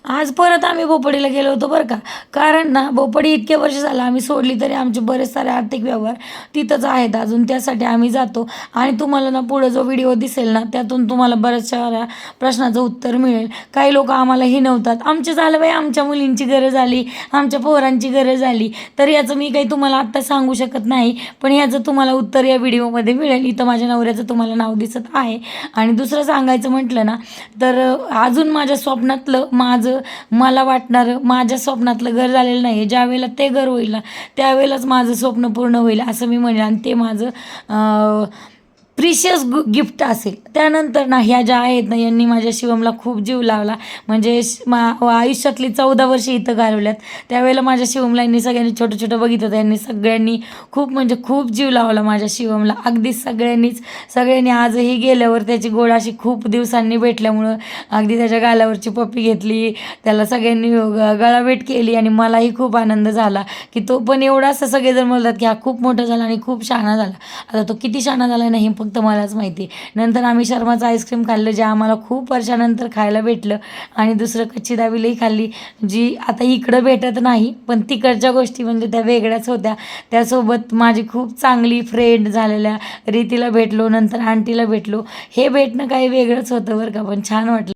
आज परत आम्ही भोपळीला गेलो होतो बरं का. कारण ना भोपळी इतके वर्ष झालं आम्ही सोडली तरी आमचे बरेच सारे आर्थिक व्यवहार तिथंच आहेत अजून, त्यासाठी आम्ही जातो. आणि तुम्हाला ना पुढं जो व्हिडिओ दिसेल ना त्यातून तुम्हाला बऱ्याचशा प्रश्नाचं उत्तर मिळेल. काही लोक आम्हाला हिणवतात, आमचे झालं बाई, आमच्या मुलींची गरज आली, आमच्या पोरांची गरज आली. तर याचं मी काही तुम्हाला आत्ता सांगू शकत नाही, पण याचं तुम्हाला उत्तर या व्हिडिओमध्ये मिळेल. इथं माझ्या नवऱ्याचं तुम्हाला नाव दिसत आहे. आणि दुसरं सांगायचं म्हटलं ना तर अजून माझ्या स्वप्नातलं मला वाटणारं माझ्या स्वप्नातलं घर झालेलं नाही आहे. ज्यावेळेला ते घर होईल ना त्यावेळेलाच माझं स्वप्न पूर्ण होईल असं मी म्हणेन. आणि ते माझं प्रिशियस गिफ्ट असेल. त्यानंतर ना ह्या ज्या आहेत ना यांनी माझ्या शिवमला खूप जीव लावला. म्हणजे आयुष्यातली 14 वर्षे इथं घालवल्यात. त्यावेळेला माझ्या शिवमला यांनी सगळ्यांनी छोटं छोटं बघितलं होतं. यांनी सगळ्यांनी खूप म्हणजे खूप जीव लावला माझ्या शिवमला. अगदीच सगळ्यांनी आजही गेल्यावर त्याची गोड अशी खूप दिवसांनी भेटल्यामुळं अगदी त्याच्या गालावरची पप्पी घेतली, त्याला सगळ्यांनी गळाभेट केली आणि मलाही खूप आनंद झाला की तो पण एवढा असं सगळेजण बोलतात की हा खूप मोठा झाला आणि खूप शहाणा झाला. आता तो किती शहाणा झाला नाही फक्त मलाच माहिती. नंतर आम्ही शर्माचं आईस्क्रीम खाल्लं, जे आम्हाला खूप वर्षानंतर खायला भेटलं. आणि दुसरं कच्ची दाबेली खाल्ली, जी आता इकडं भेटत नाही, पण तिकडच्या गोष्टी म्हणजे त्या वेगळ्याच होत्या. त्यासोबत माझी खूप चांगली फ्रेंड झालेल्या रीतीला भेटलो, नंतर आंटीला भेटलो. हे भेटणं काही वेगळंच होतं बरं का, पण छान वाटलं.